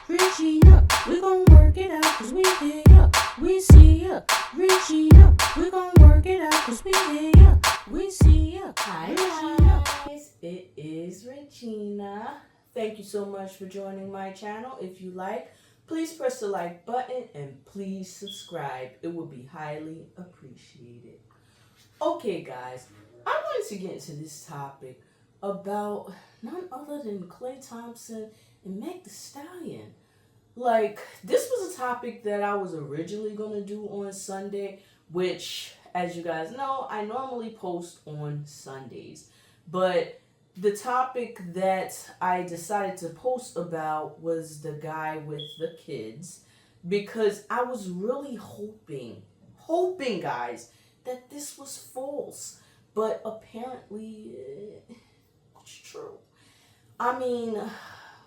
Regina, we gon' work it out cause we hear ya. We see ya, Regina, we gon' work it out cause we hear ya. We see ya. Hi Regina. guys, it is Regina. Thank you so much for joining my channel. If you like, please press the like button and please subscribe. It would be highly appreciated. Okay guys, I wanted to get into this topic about none other than Klay Thompson and Meg Thee Stallion. Like, this was a topic that I was originally going to do on Sunday, which, as you guys know, I normally post on Sundays. But the topic that I decided to post about was the guy with the kids, because I was really hoping, guys, that this was false. But apparently, it's true. I mean,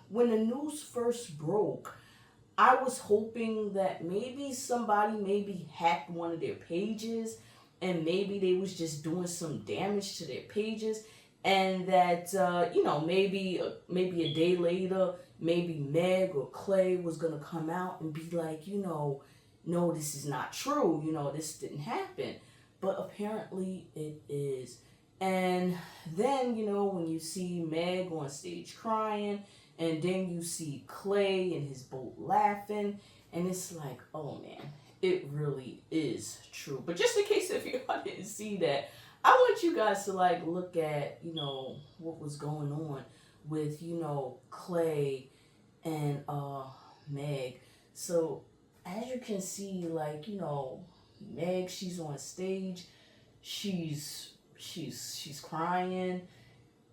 when the news first broke, I was hoping that maybe somebody hacked one of their pages, and maybe they was just doing some damage to their pages, and that maybe a day later, maybe Meg or Klay was gonna come out and be like, no, this is not true. This didn't happen, but apparently it is. And then when you see Meg on stage crying, and then you see Klay in his boat laughing, and it's like, oh man, it really is true. But just in case if y'all didn't see that, I want you guys to look at, what was going on with, Klay and Meg. So as you can see, Meg, she's on stage, she's crying.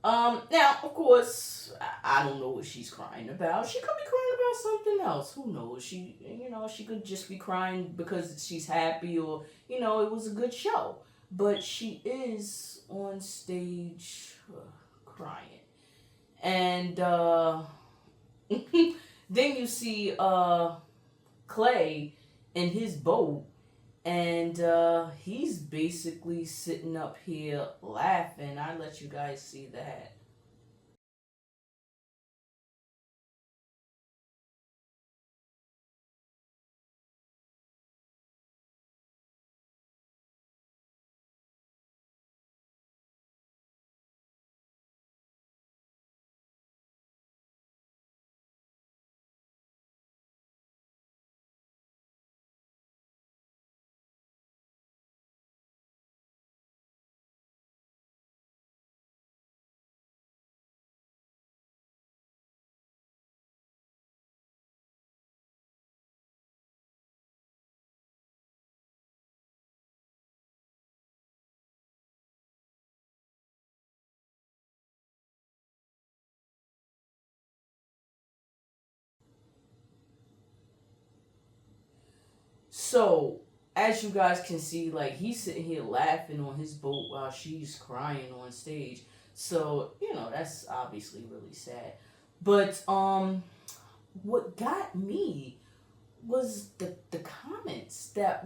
Now, of course, I don't know what she's crying about. She could be crying about something else. Who knows? She could just be crying because she's happy, or, it was a good show. But she is on stage crying. And then you see Klay in his boat, and he's basically sitting up here laughing. I let you guys see that. So, as you guys can see, he's sitting here laughing on his boat while she's crying on stage. So, that's obviously really sad. But what got me was the comments but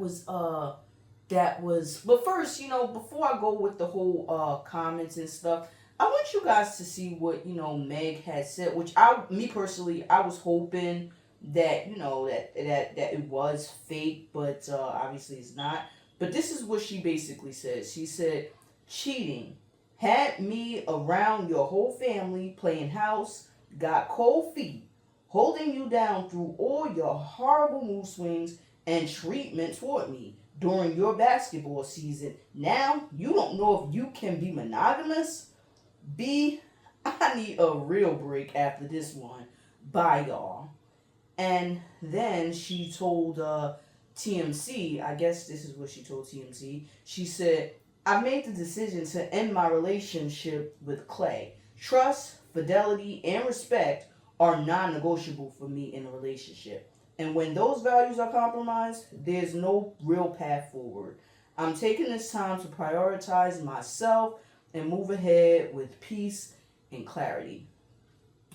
first, before I go with the whole comments and stuff, I want you guys to see what Meg had said, which me personally, I was hoping that that it was fake, but obviously it's not. But this is what she basically says. She said, cheating had me around your whole family, playing house, got cold feet, holding you down through all your horrible mood swings and treatment toward me during your basketball season. Now you don't know if you can be monogamous. I need a real break after this one. Bye, y'all. And then she told TMC, I guess this is what she told TMC. She said, I made the decision to end my relationship with Klay. Trust, fidelity, and respect are non-negotiable for me in a relationship. And when those values are compromised, there's no real path forward. I'm taking this time to prioritize myself and move ahead with peace and clarity.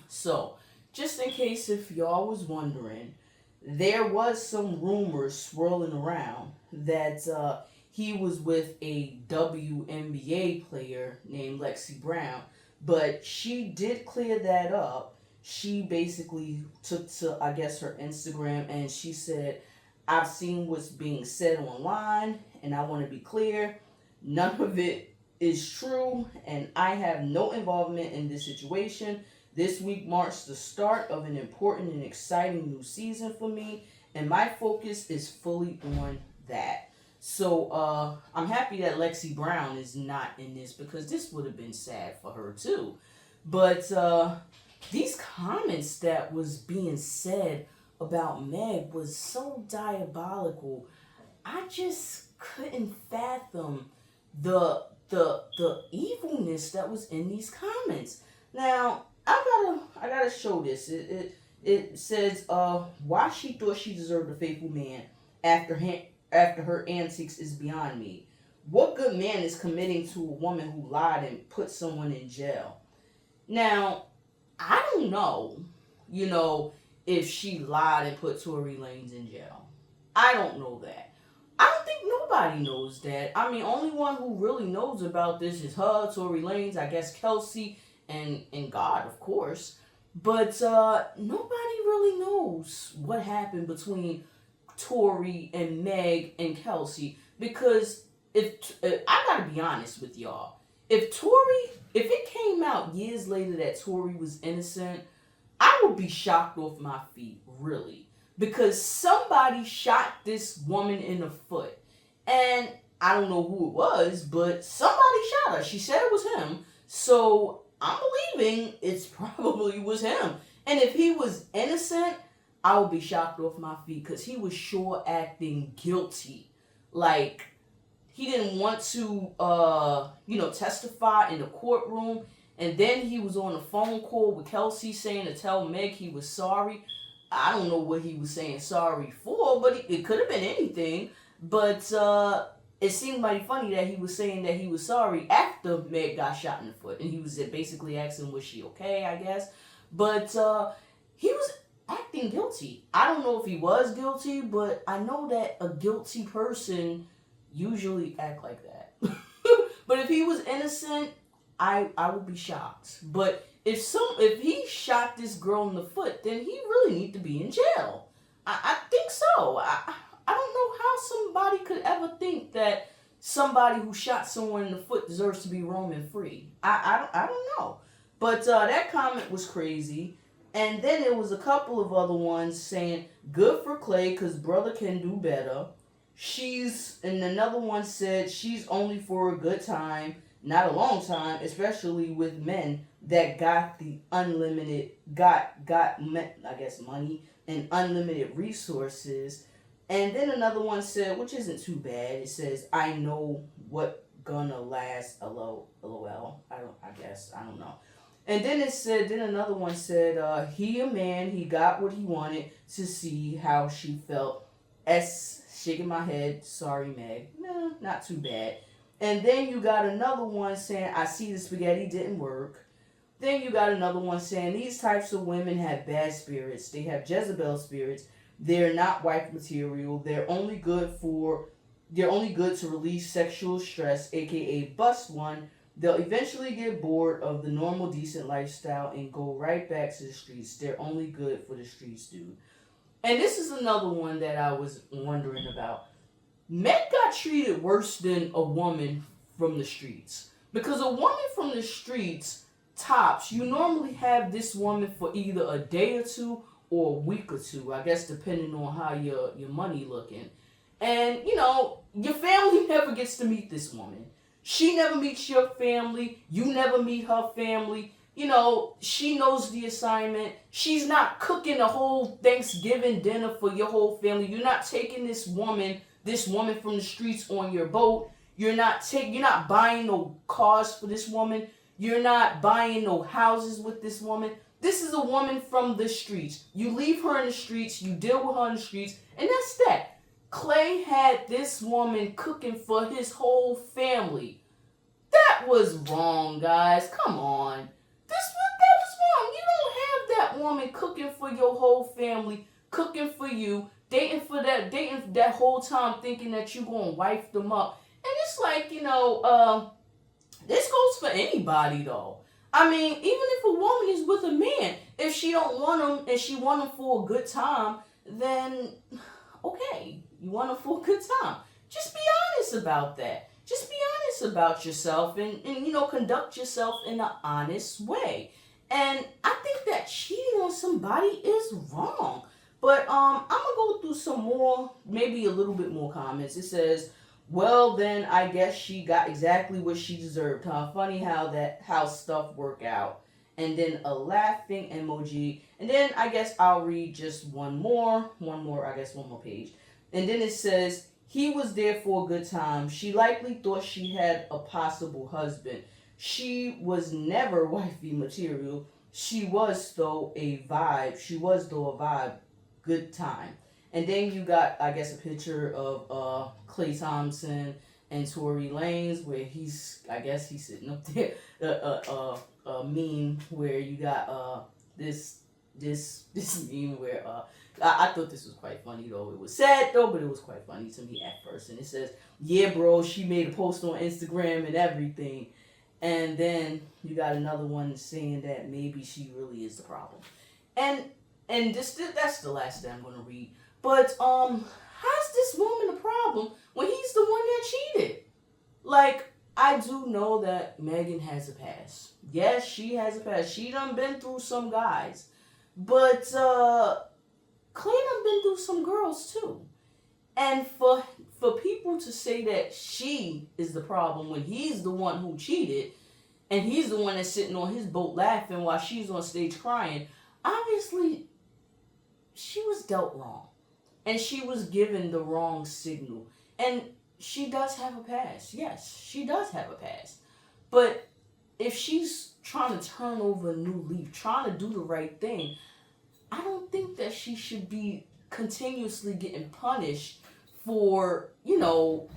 So, just in case if y'all was wondering, there was some rumors swirling around that he was with a WNBA player named Lexie Brown, but she did clear that up. she basically took to, I guess, her Instagram, and she said, I've seen what's being said online, and I want to be clear, none of it is true, and I have no involvement in this situation. This week marks the start of an important and exciting new season for me, and my focus is fully on that. So I'm happy that Lexie Brown is not in this, because this would have been sad for her too. But these comments that was being said about Meg was so diabolical. I just couldn't fathom the evilness that was in these comments. Now I gotta show this. It says why she thought she deserved a faithful man after her antics is beyond me. What good man is committing to a woman who lied and put someone in jail? Now, I don't know, if she lied and put Tory Lanez in jail. I don't know that. I don't think nobody knows that. I mean, only one who really knows about this is her, Tory Lanez, I guess Kelsey, and God, of course. But nobody really knows what happened between Tory and Meg and Kelsey, because if I gotta be honest with y'all, if it came out years later that Tory was innocent, I would be shocked off my feet, really, because somebody shot this woman in the foot, and I don't know who it was, but somebody shot her. She said it was him, so I'm believing it's probably was him. And if he was innocent, I would be shocked off my feet, because he was sure acting guilty. Like, he didn't want to, testify in the courtroom. And then he was on a phone call with Kelsey saying to tell Meg he was sorry. I don't know what he was saying sorry for, but it could have been anything. But it seemed mighty funny that he was saying that he was sorry after Meg got shot in the foot. And he was basically asking, was she okay, I guess. But he was acting guilty. I don't know if he was guilty, but I know that a guilty person usually act like that. But if he was innocent, I would be shocked. But if he shot this girl in the foot, then he really need to be in jail. I think so. I don't know how somebody could ever think that somebody who shot someone in the foot deserves to be roaming free. I don't know. But that comment was crazy. And then there was a couple of other ones saying, good for Klay, because brother can do better. And another one said, she's only for a good time, not a long time, especially with men that got the unlimited, money and unlimited resources. And then another one said, which isn't too bad, it says, I know what gonna last, LOL. I don't know. And then another one said, he a man, he got what he wanted, to see how she felt. Shaking my head, sorry Meg. No, not too bad. And then you got another one saying, I see the spaghetti didn't work. Then you got another one saying, these types of women have bad spirits. They have Jezebel spirits. They're not wife material. They're only good to release sexual stress, aka bust one. They'll eventually get bored of the normal, decent lifestyle and go right back to the streets. They're only good for the streets, dude. And this is another one that I was wondering about. Meg got treated worse than a woman from the streets. Because a woman from the streets, tops, you normally have this woman for either a day or two or a week or two, I guess, depending on how your money looking. And, your family never gets to meet this woman. She never meets your family. You never meet her family. She knows the assignment. She's not cooking a whole Thanksgiving dinner for your whole family. You're not taking this woman from the streets on your boat. You're not buying no cars for this woman. You're not buying no houses with this woman. This is a woman from the streets. You leave her in the streets. You deal with her in the streets. And that's that. Klay had this woman cooking for his whole family. That was wrong, guys. Come on. That was wrong. You don't have that woman cooking for your whole family, cooking for you, dating that whole time, thinking that you're going to wife them up. And it's like, this goes for anybody, though. I mean, even if a woman is with a man, if she don't want him and she want him for a good time, then okay, you want him for a good time. Just be honest about that. Just be honest about yourself and conduct yourself in an honest way. And I think that cheating on somebody is wrong. But I'm gonna go through some more, maybe a little bit more comments. It says, well, then I guess she got exactly what she deserved, huh? Funny how stuff work out. And then a laughing emoji. And then I guess I'll read just one more page. And then it says, he was there for a good time. She likely thought she had a possible husband. She was never wifey material. She was though a vibe. Good time. And then you got, I guess, a picture of Klay Thompson and Tory Lanez where he's sitting up there. A meme where you got this meme where I thought this was quite funny though. It was sad though, but it was quite funny to me at first. And it says, yeah, bro, she made a post on Instagram and everything. And then you got another one saying that maybe she really is the problem. And that's the last thing I'm gonna read. But how's this woman the problem when he's the one that cheated? Like, I do know that Megan has a past. Yes, she has a past. She done been through some guys. But Klay done been through some girls too. And for people to say that she is the problem when he's the one who cheated and he's the one that's sitting on his boat laughing while she's on stage crying, obviously she was dealt wrong. And she was given the wrong signal. And she does have a past. Yes, she does have a past. But if she's trying to turn over a new leaf, trying to do the right thing, I don't think that she should be continuously getting punished for,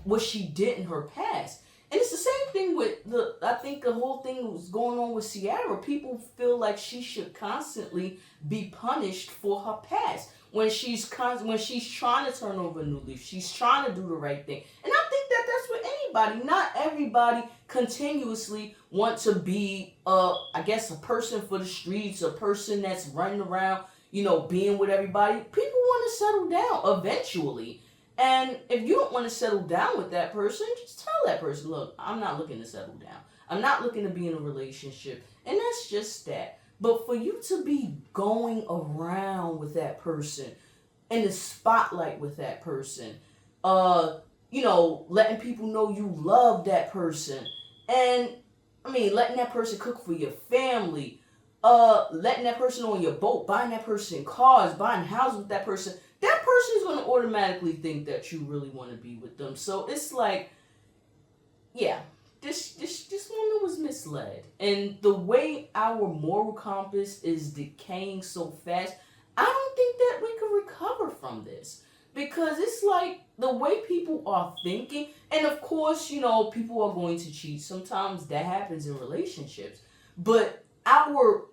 what she did in her past. And it's the same thing with I think the whole thing was going on with Ciara. People feel like she should constantly be punished for her past. When she's trying to turn over a new leaf, she's trying to do the right thing. And I think that that's with anybody. Not everybody continuously want to be, a person for the streets, a person that's running around, being with everybody. People want to settle down eventually. And if you don't want to settle down with that person, just tell that person, look, I'm not looking to settle down. I'm not looking to be in a relationship. And that's just that. But for you to be going around with that person, in the spotlight with that person, letting people know you love that person, and letting that person cook for your family, letting that person on your boat, buying that person cars, buying houses with that person is going to automatically think that you really want to be with them. So it's like, yeah. This woman was misled. And the way our moral compass is decaying so fast, I don't think that we can recover from this. Because it's like the way people are thinking, and of course, people are going to cheat. Sometimes that happens in relationships. But our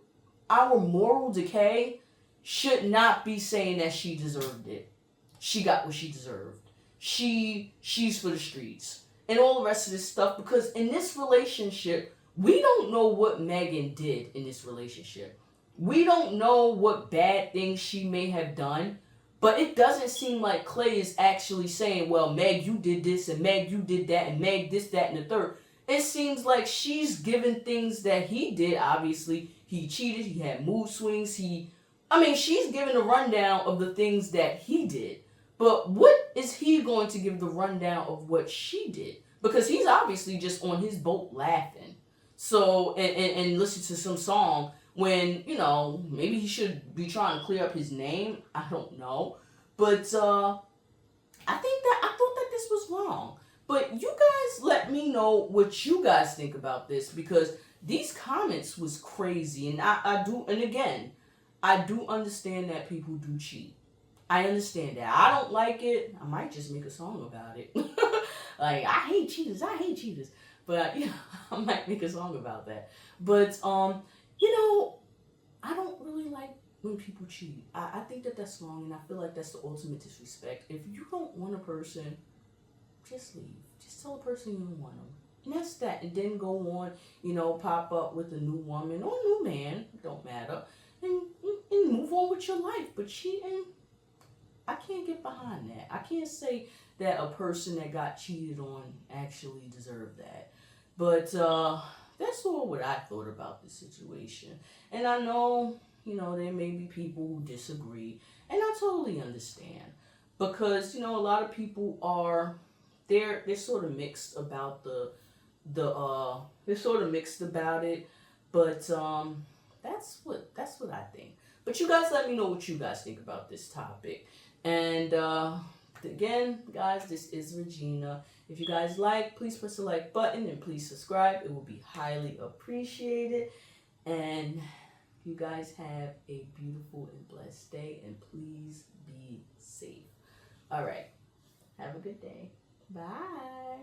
moral decay should not be saying that she deserved it. She got what she deserved. She's for the streets. And all the rest of this stuff, because in this relationship, we don't know what Megan did in this relationship. We don't know what bad things she may have done, but it doesn't seem like Klay is actually saying, well, Meg, you did this, and Meg, you did that, and Meg, this, that, and the third. It seems like she's given things that he did. Obviously, he cheated, he had mood swings, she's given a rundown of the things that he did. But what is he going to give the rundown of what she did? Because he's obviously just on his boat laughing. So, and listen to some song when, maybe he should be trying to clear up his name. I don't know. But I thought that this was wrong. But you guys let me know what you guys think about this, because these comments was crazy. And I do understand that people do cheat. I understand that. I don't like it. I might just make a song about it. Like, I hate cheaters. But, I might make a song about that. But, I don't really like when people cheat. I think that that's wrong, and I feel like that's the ultimate disrespect. If you don't want a person, just leave. Just tell a person you don't want them. And that's that. And then go on, pop up with a new woman or a new man. Don't matter. And on with your life. But cheating, I can't get behind that. I can't say that a person that got cheated on actually deserved that. But that's all what I thought about the situation. And I know, there may be people who disagree, and I totally understand. Because, a lot of people they're sort of mixed about they're sort of mixed about it. But that's what I think. But you guys let me know what you guys think about this topic. And again, guys, this is Regina. If you guys please press the like button and please subscribe. It will be highly appreciated. And you guys have a beautiful and blessed day, and please be safe. All right. Have a good day. Bye.